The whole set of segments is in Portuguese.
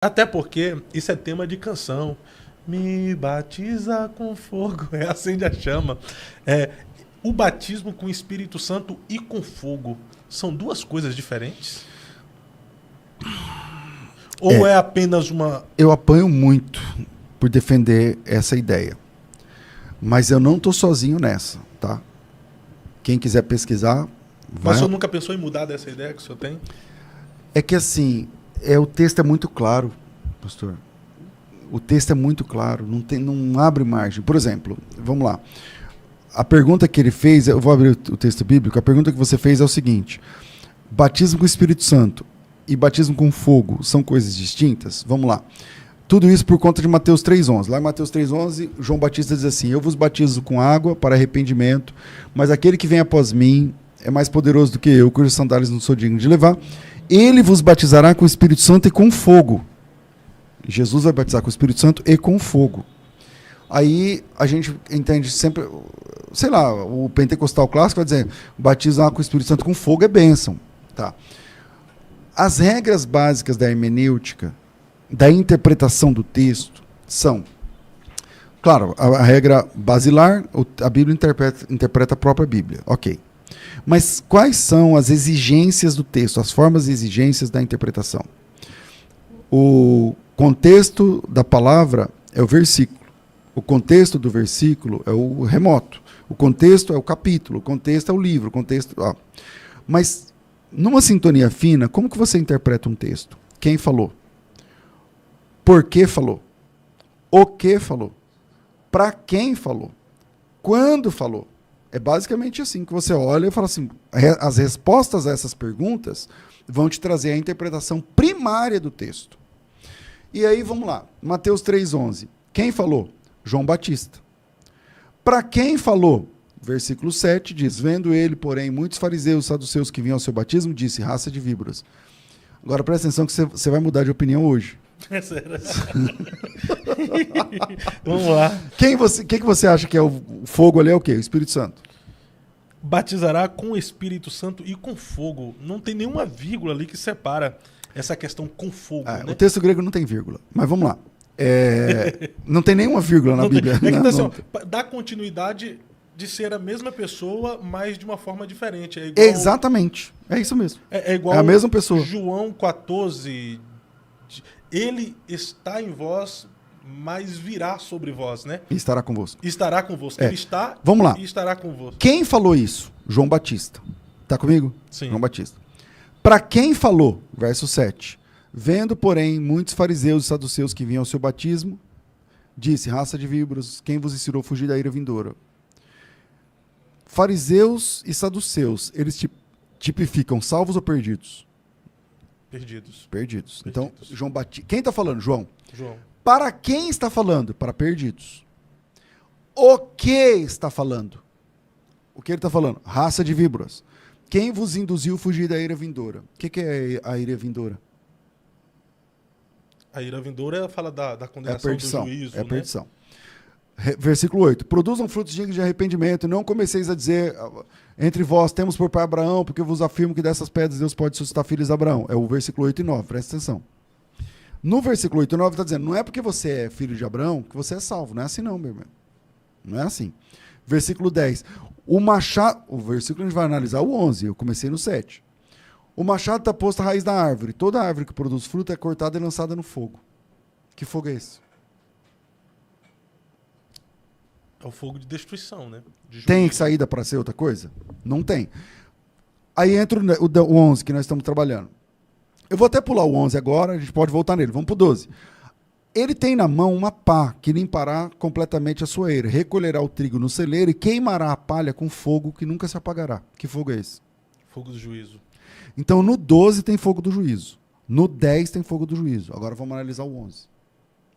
Até porque isso é tema de canção. Me batiza com fogo, acende a chama. O batismo com o Espírito Santo e com fogo são duas coisas diferentes? Ou é apenas uma... Eu apanho muito por defender essa ideia. Mas eu não estou sozinho nessa, tá? Quem quiser pesquisar... Mas o senhor nunca pensou em mudar dessa ideia que o senhor tem? É que assim, o texto é muito claro, pastor. O texto é muito claro, não abre margem. Por exemplo, vamos lá. A pergunta que ele fez, eu vou abrir o texto bíblico, a pergunta que você fez é o seguinte: batismo com o Espírito Santo e batismo com fogo são coisas distintas? Vamos lá. Tudo isso por conta de Mateus 3,11. Lá em Mateus 3,11, João Batista diz assim: eu vos batizo com água para arrependimento, mas aquele que vem após mim é mais poderoso do que eu, cujos sandálias não sou digno de levar. Ele vos batizará com o Espírito Santo e com fogo. Jesus vai batizar com o Espírito Santo e com fogo. Aí a gente entende sempre, sei lá, o pentecostal clássico vai dizer: batizar com o Espírito Santo com fogo é bênção. Tá. As regras básicas da hermenêutica, da interpretação do texto, são, claro, a regra basilar, a Bíblia interpreta a própria Bíblia, ok. Mas quais são as exigências do texto, as formas e exigências da interpretação? O contexto da palavra é o versículo. O contexto do versículo é o remoto. O contexto é o capítulo. O contexto é o livro. O contexto, Mas, numa sintonia fina, como que você interpreta um texto? Quem falou? Por que falou? O que falou? Para quem falou? Quando falou? É basicamente assim que você olha e fala assim: as respostas a essas perguntas vão te trazer a interpretação primária do texto. E aí, vamos lá. Mateus 3,11. Quem falou? João Batista. Para quem falou? Versículo 7 diz: vendo ele, porém, muitos fariseus e saduceus que vinham ao seu batismo, disse: raça de víboras. Agora presta atenção que você vai mudar de opinião hoje. É sério. Vamos lá. Quem que você acha que é o fogo ali? É o quê? O Espírito Santo. Batizará com o Espírito Santo e com fogo. Não tem nenhuma vírgula ali que separa essa questão com fogo. Né? O texto grego não tem vírgula. Mas vamos lá. Não tem nenhuma vírgula na Bíblia. É que assim, dá continuidade de ser a mesma pessoa, mas de uma forma diferente. É igual, exatamente. É isso mesmo. É igual a mesma pessoa. João 14. Ele está em vós, mas virá sobre vós, né? E estará convosco. Estará convosco. Ele está Vamos lá. E estará convosco. Quem falou isso? João Batista. Tá comigo? Sim. João Batista. Para quem falou? Verso 7. Vendo, porém, muitos fariseus e saduceus que vinham ao seu batismo, disse: raça de víboras, quem vos ensinou a fugir da ira vindoura? Fariseus e saduceus, eles tipificam salvos ou perdidos? Perdidos. Então, João Batista. Quem está falando? João. Para quem está falando? Para perdidos. O que está falando? O que ele está falando? Raça de víboras. Quem vos induziu a fugir da ira vindoura? O que é a ira vindoura? A ira vindoura fala da condenação, do juízo. É a perdição. Versículo 8. Produzam frutos dignos de arrependimento, e não comeceis a dizer: entre vós temos por pai Abraão, porque vos afirmo que dessas pedras Deus pode suscitar filhos de Abraão. É o versículo 8 e 9, presta atenção. No versículo 8 e 9 está dizendo: não é porque você é filho de Abraão que você é salvo. Não é assim não, meu irmão. Não é assim. Versículo 10. O versículo a gente vai analisar o 11, eu comecei no 7. O machado está posto à raiz da árvore. Toda árvore que produz fruto é cortada e lançada no fogo. Que fogo é esse? É o fogo de destruição, né? Tem saída para ser outra coisa? Não tem. Aí entra o 11 que nós estamos trabalhando. Eu vou até pular o 11 agora, a gente pode voltar nele. Vamos para o 12. Ele tem na mão uma pá que limpará completamente a sua eira, recolherá o trigo no celeiro e queimará a palha com fogo que nunca se apagará. Que fogo é esse? Fogo do juízo. Então no 12 tem fogo do juízo. No 10 tem fogo do juízo. Agora vamos analisar o 11.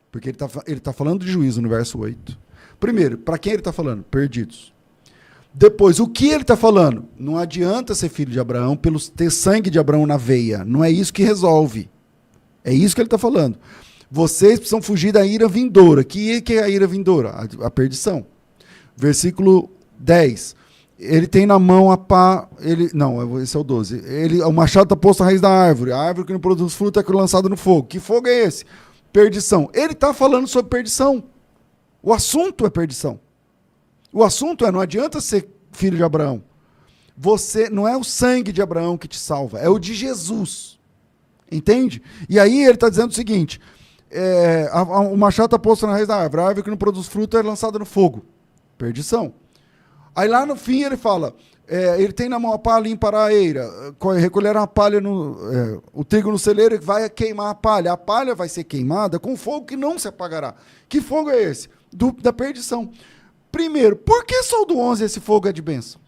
Porque ele tá falando de juízo no verso 8. Primeiro, para quem ele está falando? Perdidos. Depois, o que ele está falando? Não adianta ser filho de Abraão pelo ter sangue de Abraão na veia. Não é isso que resolve. É isso que ele está falando. Vocês precisam fugir da ira vindoura. Que é a ira vindoura? A perdição. Versículo 10. Ele tem na mão a pá. Não, esse é o 12. O machado está posto na raiz da árvore. A árvore que não produz fruto é lançada no fogo. Que fogo é esse? Perdição. Ele está falando sobre perdição. O assunto é perdição. O assunto não adianta ser filho de Abraão. Você não é o sangue de Abraão que te salva, é o de Jesus. Entende? E aí ele está dizendo o seguinte: o machado está posto na raiz da árvore. A árvore que não produz fruto é lançada no fogo. Perdição. Aí lá no fim ele fala, ele tem na mão a pá, limpará a eira, recolherá a palha, o trigo no celeiro, vai queimar a palha. A palha vai ser queimada com fogo que não se apagará. Que fogo é esse? Da perdição. Primeiro, por que só o do 11 esse fogo é de bênção?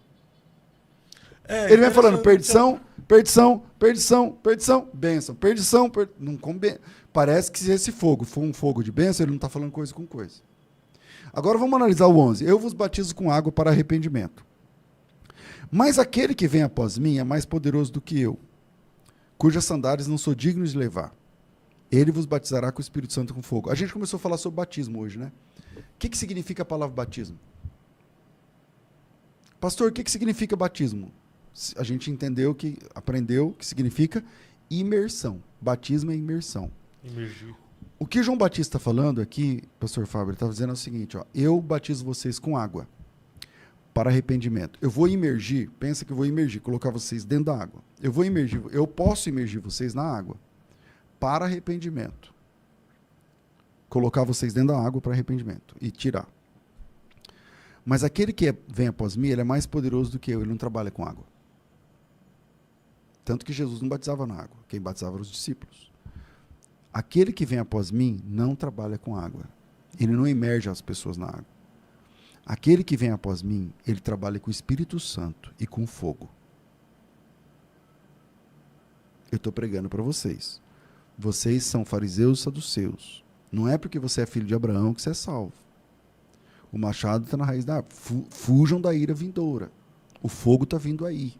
Ele vem falando perdição, perdição, perdição, perdição, bênção, perdição, não combina. Parece que se esse fogo for um fogo de bênção, ele não está falando coisa com coisa. Agora vamos analisar o 11. Eu vos batizo com água para arrependimento. Mas aquele que vem após mim é mais poderoso do que eu, cujas sandálias não sou digno de levar. Ele vos batizará com o Espírito Santo e com fogo. A gente começou a falar sobre batismo hoje, né? O que significa a palavra batismo? Pastor, o que significa batismo? A gente aprendeu que significa imersão. Batismo é imersão. Imergir. O que João Batista está falando aqui, pastor Fábio, ele está dizendo o seguinte, eu batizo vocês com água para arrependimento. Eu vou imergir, pensa que eu vou imergir, colocar vocês dentro da água. Eu posso imergir vocês na água para arrependimento. Colocar vocês dentro da água para arrependimento e tirar. Mas aquele que vem após mim, ele é mais poderoso do que eu, ele não trabalha com água. Tanto que Jesus não batizava na água, quem batizava eram os discípulos. Aquele que vem após mim não trabalha com água. Ele não imerge as pessoas na água. Aquele que vem após mim, ele trabalha com o Espírito Santo e com fogo. Eu estou pregando para vocês. Vocês são fariseus e saduceus. Não é porque você é filho de Abraão que você é salvo. O machado está na raiz da árvore. Fujam da ira vindoura. O fogo está vindo aí.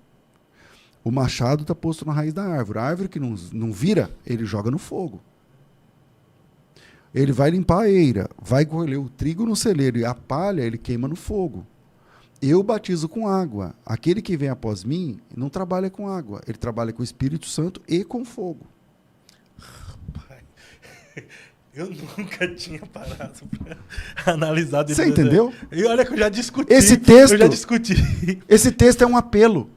O machado está posto na raiz da árvore. A árvore que não vira, ele joga no fogo. Ele vai limpar a eira, vai colher o trigo no celeiro e a palha ele queima no fogo. Eu batizo com água. Aquele que vem após mim não trabalha com água. Ele trabalha com o Espírito Santo e com fogo. Pai, eu nunca tinha parado para analisar. Você entendeu? E olha que eu já discuti. Esse texto, eu já discuti. Esse texto é um apelo.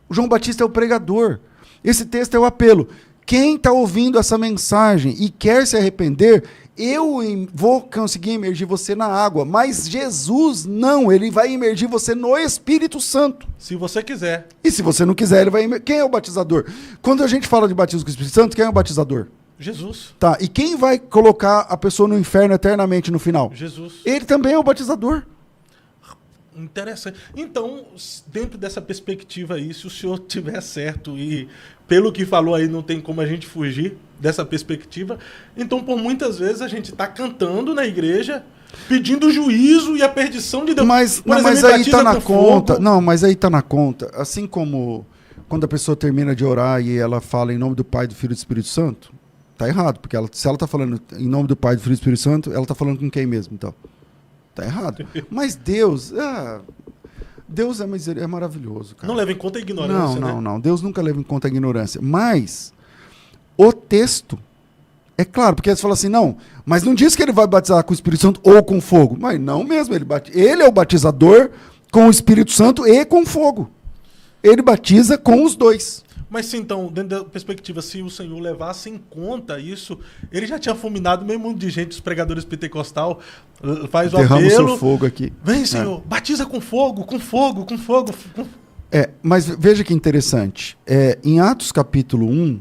O João Batista é o pregador. Esse texto é o apelo. Quem está ouvindo essa mensagem e quer se arrepender, eu vou conseguir imergir você na água. Mas Jesus não, ele vai imergir você no Espírito Santo. Se você quiser. E se você não quiser, ele vai imergir. Quem é o batizador? Quando a gente fala de batismo com o Espírito Santo, quem é o batizador? Jesus. Tá, e quem vai colocar a pessoa no inferno eternamente no final? Jesus. Ele também é o batizador. Interessante. Então, dentro dessa perspectiva aí, se o senhor tiver certo e pelo que falou aí não tem como a gente fugir dessa perspectiva, então por muitas vezes a gente está cantando na igreja pedindo juízo e a perdição de Deus. Mas aí está na conta. Não, mas aí está na conta. Assim como quando a pessoa termina de orar e ela fala em nome do Pai, do Filho e do Espírito Santo, tá errado, porque se ela está falando em nome do Pai, do Filho e do Espírito Santo, ela está falando com quem mesmo, então? Tá errado. Mas Deus é maravilhoso, cara. Não leva em conta a ignorância, Não. Deus nunca leva em conta a ignorância. Mas o texto, é claro, porque eles falam assim, não, mas não diz que ele vai batizar com o Espírito Santo ou com fogo. Mas não mesmo, ele é o batizador com o Espírito Santo e com fogo. Ele batiza com os dois. Mas se então, dentro da perspectiva, se o Senhor levasse em conta isso, ele já tinha fulminado meio mundo de gente, os pregadores pentecostal, faz o derrama apelo. O seu fogo aqui. Vem, Senhor, batiza com fogo, com fogo, com fogo. Mas veja que interessante. Em Atos capítulo 1,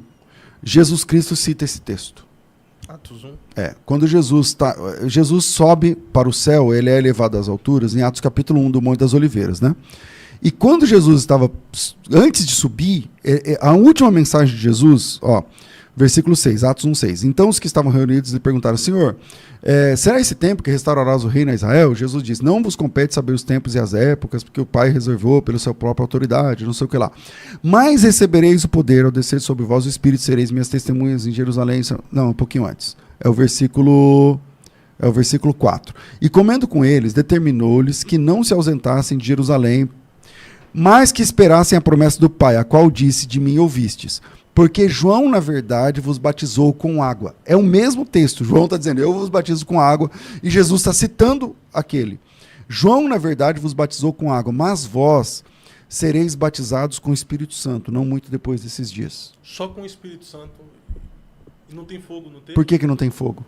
Jesus Cristo cita esse texto. Atos 1. Quando Jesus sobe para o céu, ele é elevado às alturas, em Atos capítulo 1 do Monte das Oliveiras, né? E quando Jesus estava, antes de subir, a última mensagem de Jesus, versículo 6, Atos 1:6. Então os que estavam reunidos lhe perguntaram, Senhor, será esse tempo que restaurarás o reino a Israel? Jesus diz, não vos compete saber os tempos e as épocas, porque o Pai reservou pela sua própria autoridade, não sei o que lá. Mas recebereis o poder ao descer sobre vós o Espírito, sereis minhas testemunhas em Jerusalém. Não, um pouquinho antes. É o versículo 4. E comendo com eles, determinou-lhes que não se ausentassem de Jerusalém, mas que esperassem a promessa do Pai, a qual disse, de mim ouvistes. Porque João, na verdade, vos batizou com água. É o mesmo texto. João está dizendo, eu vos batizo com água, e Jesus está citando aquele. João, na verdade, vos batizou com água, mas vós sereis batizados com o Espírito Santo, não muito depois desses dias. Só com o Espírito Santo. E não tem fogo no texto? Por que não tem fogo?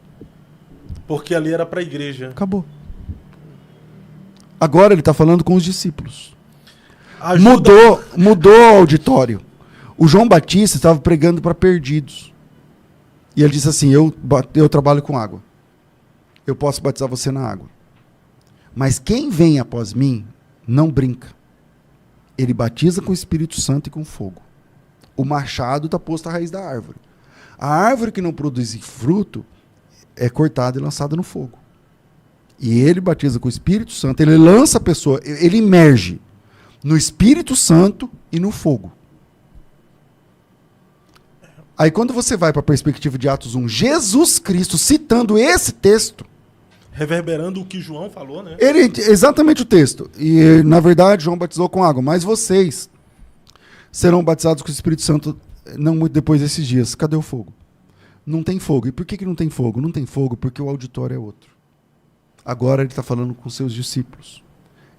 Porque ali era para a igreja. Acabou. Agora ele está falando com os discípulos. Mudou o auditório. O João Batista estava pregando para perdidos. E ele disse assim, eu trabalho com água. Eu posso batizar você na água. Mas quem vem após mim, não brinca. Ele batiza com o Espírito Santo e com fogo. O machado está posto à raiz da árvore. A árvore que não produz fruto é cortada e lançada no fogo. E ele batiza com o Espírito Santo, ele lança a pessoa, ele imerge no Espírito Santo e no fogo. Aí quando você vai para a perspectiva de Atos 1, Jesus Cristo citando esse texto, reverberando o que João falou, né? Exatamente o texto. E, na verdade, João batizou com água. Mas vocês serão batizados com o Espírito Santo não muito depois desses dias. Cadê o fogo? Não tem fogo. E por que não tem fogo? Não tem fogo porque o auditório é outro. Agora ele está falando com seus discípulos.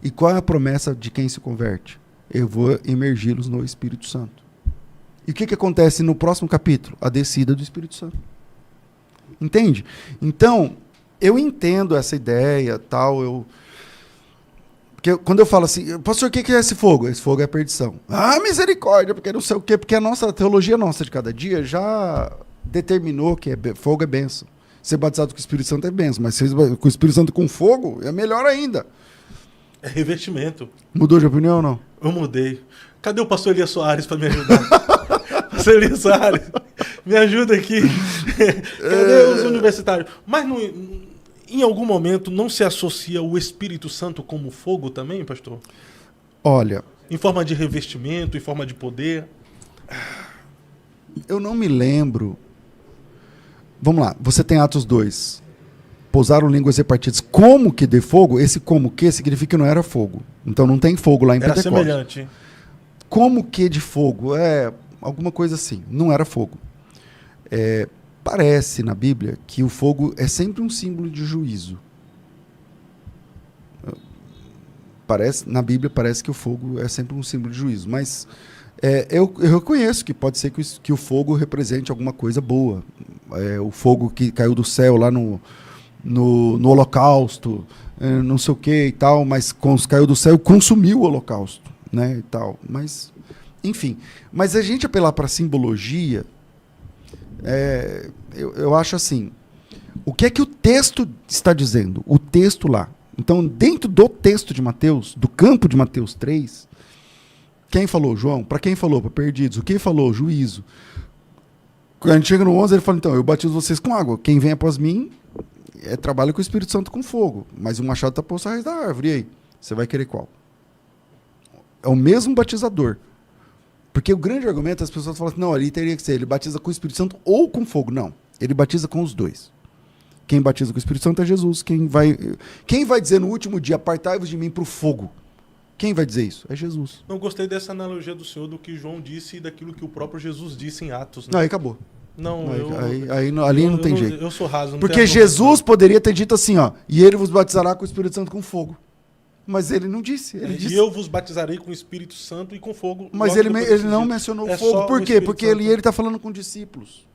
E qual é a promessa de quem se converte? Eu vou imergi-los no Espírito Santo. E o que acontece no próximo capítulo? A descida do Espírito Santo. Entende? Então... eu entendo essa ideia, tal, porque quando eu falo assim, pastor, o que é esse fogo? Esse fogo é a perdição. Ah, misericórdia, porque não sei o quê, porque a nossa teologia nossa de cada dia já determinou que fogo é bênção. Ser batizado com o Espírito Santo é bênção, mas ser com o Espírito Santo com fogo é melhor ainda. É revestimento. Mudou de opinião ou não? Eu mudei. Cadê o pastor Elias Soares para me ajudar? Pastor Elias Soares, me ajuda aqui. Cadê os universitários? Mas em algum momento não se associa o Espírito Santo como fogo também, pastor? Olha... em forma de revestimento, em forma de poder? Eu não me lembro. Vamos lá, você tem Atos 2. Pousaram línguas repartidas. Como que de fogo? Esse como que significa que não era fogo. Então não tem fogo lá em Pentecostes. Era semelhante. Como que de fogo? É alguma coisa assim. Não era fogo. Parece na Bíblia que o fogo é sempre um símbolo de juízo. Na Bíblia parece que o fogo é sempre um símbolo de juízo. Mas eu reconheço que pode ser que o fogo represente alguma coisa boa. O fogo que caiu do céu lá no Holocausto, não sei o que e tal, mas caiu do céu, consumiu o Holocausto, né, e tal. Mas, enfim. Mas a gente apelar para simbologia, eu acho assim, o que é que o texto está dizendo? O texto lá. Então, dentro do texto de Mateus, do campo de Mateus 3, quem falou? João. Para quem falou? Para perdidos. O que falou? Juízo. Quando a gente chega no 11, ele fala, então, eu batizo vocês com água. Quem vem após mim trabalha com o Espírito Santo com fogo. Mas o machado está posto à raiz da árvore. E aí? Você vai querer qual? É o mesmo batizador. Porque o grande argumento, as pessoas falam assim, não, ali teria que ser, ele batiza com o Espírito Santo ou com fogo. Não, ele batiza com os dois. Quem batiza com o Espírito Santo é Jesus. Quem vai dizer no último dia, apartai-vos de mim para o fogo? Quem vai dizer isso? É Jesus. Não gostei dessa analogia do Senhor, do que João disse e daquilo que o próprio Jesus disse em Atos. Né? Aí acabou. Não, ali não tem jeito. Eu sou raso. Porque Jesus poderia ter dito assim, ó, e ele vos batizará com o Espírito Santo com fogo. Mas ele não disse. Ele disse, eu vos batizarei com o Espírito Santo e com fogo. Mas ele não mencionou fogo. Por quê? Porque ele está falando com discípulos.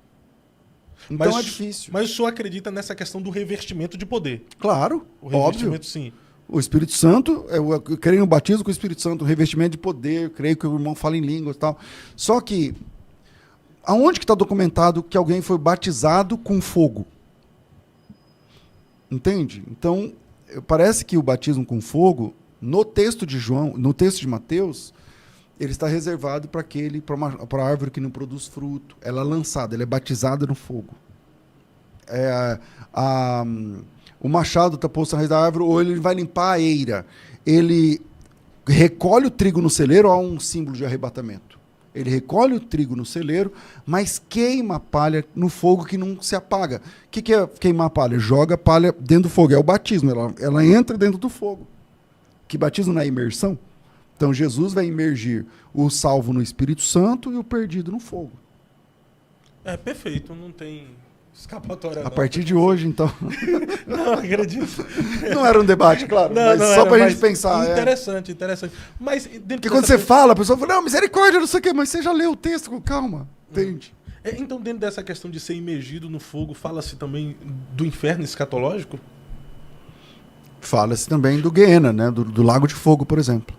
Então é difícil. Mas o senhor acredita nessa questão do revestimento de poder? Claro, o revestimento, óbvio. Sim. O Espírito Santo, eu creio no batismo com o Espírito Santo, o revestimento de poder, creio que o irmão fala em línguas e tal. Só que, aonde que está documentado que alguém foi batizado com fogo? Entende? Então, parece que o batismo com fogo, no texto de João, no texto de Mateus, ele está reservado para a árvore que não produz fruto. Ela é lançada, ela é batizada no fogo. O machado está posto na raiz da árvore, ou ele vai limpar a eira. Ele recolhe o trigo no celeiro, há um símbolo de arrebatamento. Ele recolhe o trigo no celeiro, mas queima a palha no fogo que não se apaga. O que é queimar a palha? Joga a palha dentro do fogo. É o batismo, ela entra dentro do fogo. Que batismo não é imersão? Então Jesus vai imergir o salvo no Espírito Santo e o perdido no fogo. É perfeito, não tem escapatória. A partir de hoje, então. Não, acredito. Não era um debate, claro, mas só era, pra mas gente pensar. Interessante, interessante. Mas dentro Porque quando você fala, a pessoa fala, não, misericórdia, não sei o quê, mas você já leu o texto com calma, entende? Então, dentro dessa questão de ser imergido no fogo, fala-se também do inferno escatológico? Fala-se também do Guiena, né? Do Lago de Fogo, por exemplo.